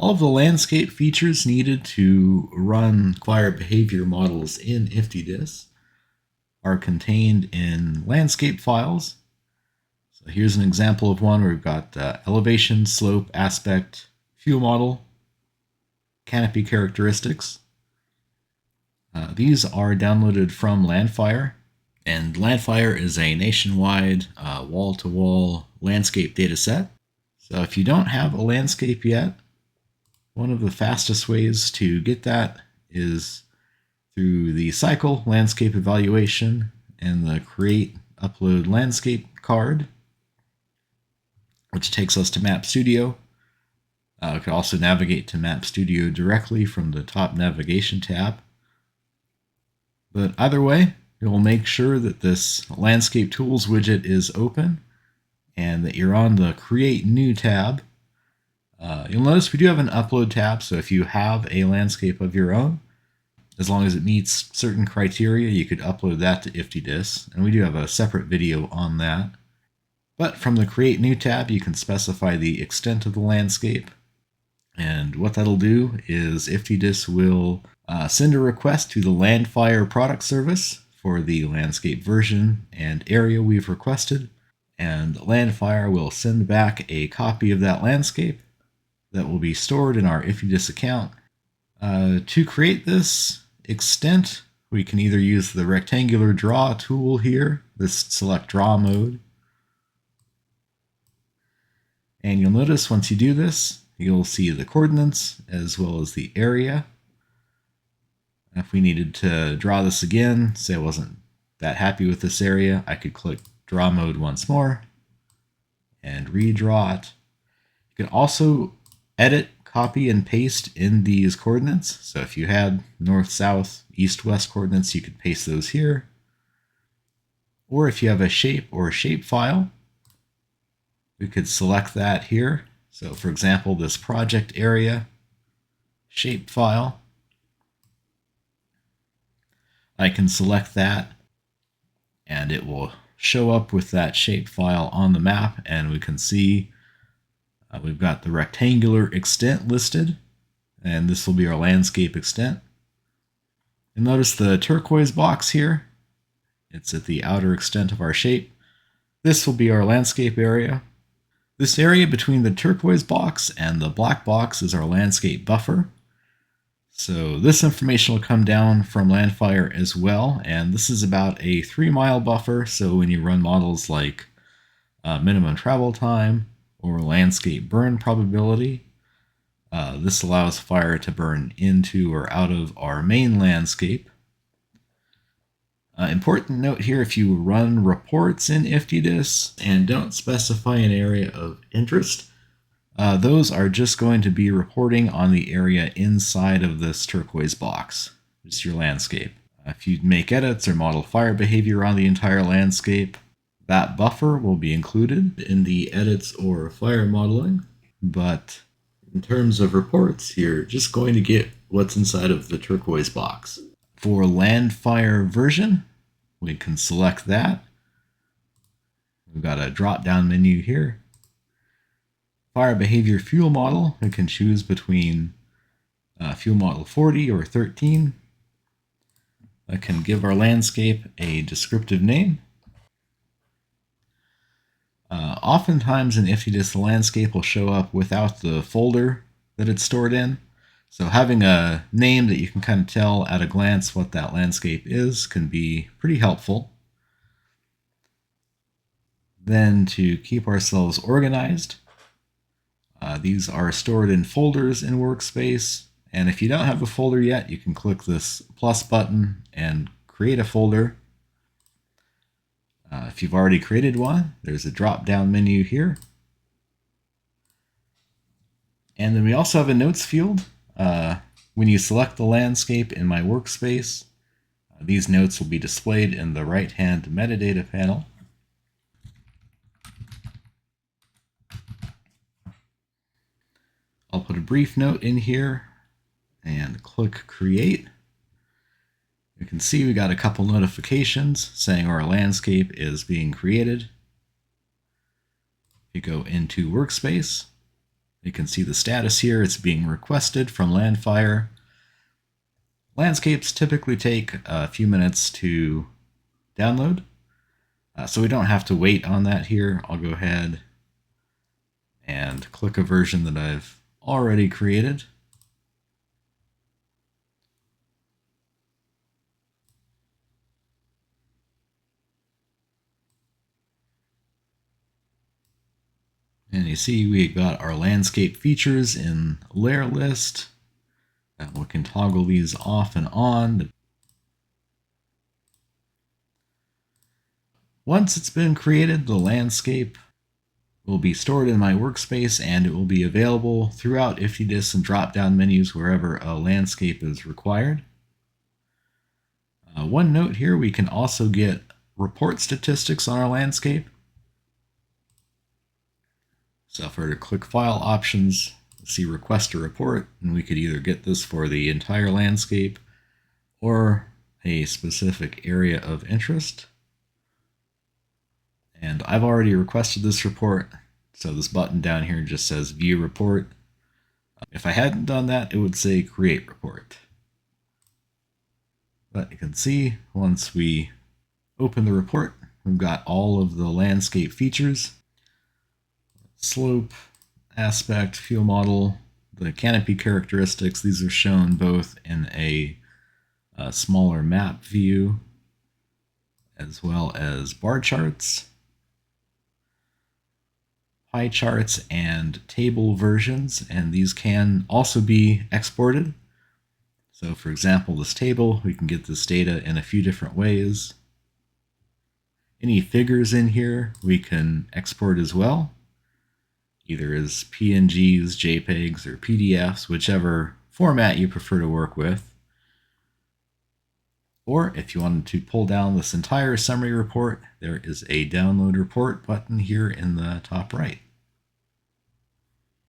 All of the landscape features needed to run fire behavior models in IFTDSS are contained in landscape files. So here's an example of one where we've got elevation, slope, aspect, fuel model, canopy characteristics. These are downloaded from Landfire, and Landfire is a nationwide wall-to-wall landscape dataset. So if you don't have a landscape yet, one of the fastest ways to get that is through the cycle landscape evaluation and the create upload landscape card, which takes us to Map Studio. We can also navigate to Map Studio directly from the top navigation tab. But either way, it will make sure that this Landscape Tools widget is open and that you're on the Create New tab. You'll notice we do have an Upload tab, so if you have a landscape of your own, as long as it meets certain criteria, you could upload that to IFTDSS, and we do have a separate video on that. But from the Create New tab, you can specify the extent of the landscape, and what that'll do is IFTDSS will send a request to the Landfire product service for the landscape version and area we've requested, and Landfire will send back a copy of that landscape that will be stored in our IFTDSS account. To create this extent, we can either use the rectangular draw tool here, this select draw mode, and you'll notice once you do this, you'll see the coordinates as well as the area. If we needed to draw this again, say I wasn't that happy with this area, I could click draw mode once more and redraw it. You can also edit, copy, and paste in these coordinates. So if you had north, south, east, west coordinates, you could paste those here. Or if you have a shape or a shape file, we could select that here. So for example, this project area shape file, I can select that and it will show up with that shape file on the map, and we can see we've got the rectangular extent listed, and this will be our landscape extent. And notice the turquoise box here. It's at the outer extent of our shape. This will be our landscape area. This area between the turquoise box and the black box is our landscape buffer. So this information will come down from Landfire as well, and this is about a 3-mile buffer, so when you run models like minimum travel time or landscape burn probability, this allows fire to burn into or out of our main landscape. Important note here, if you run reports in IFTDSS and don't specify an area of interest, those are just going to be reporting on the area inside of this turquoise box, just your landscape. If you make edits or model fire behavior on the entire landscape, that buffer will be included in the edits or fire modeling. But in terms of reports, you're just going to get what's inside of the turquoise box. For Landfire version, we can select that. We've got a drop-down menu here. Fire behavior fuel model, we can choose between fuel model 40 or 13. I can give our landscape a descriptive name. Oftentimes in IFTDSS, the landscape will show up without the folder that it's stored in. So having a name that you can kind of tell at a glance what that landscape is can be pretty helpful. Then to keep ourselves organized, these are stored in folders in Workspace, and if you don't have a folder yet, you can click this plus button and create a folder. If you've already created one, there's a drop-down menu here. And then we also have a notes field. When you select the landscape in my workspace, these notes will be displayed in the right-hand metadata panel. I'll put a brief note in here and click Create. You can see we got a couple notifications saying our landscape is being created. If you go into Workspace, You can see the status here. It's being requested from Landfire. Landscapes typically take a few minutes to download, so we don't have to wait on that here. I'll go ahead and click a version that I've already created. And you see we got our landscape features in layer list. We can toggle these off and on. Once it's been created, the landscape will be stored in my workspace and it will be available throughout IFTDSS and drop-down menus wherever a landscape is required. One note here, we can also get report statistics on our landscape. So if I were to click File Options, see Request a Report, and we could either get this for the entire landscape or a specific area of interest. And I've already requested this report, so this button down here just says View Report. If I hadn't done that, it would say Create Report. But you can see once we open the report, we've got all of the landscape features. Slope, aspect, fuel model, the canopy characteristics. These are shown both in a smaller map view as well as bar charts, pie charts, and table versions, and these can also be exported. So for example, this table, we can get this data in a few different ways. Any figures in here we can export as well, either as PNGs, JPEGs, or PDFs, whichever format you prefer to work with. Or if you wanted to pull down this entire summary report, there is a download report button here in the top right.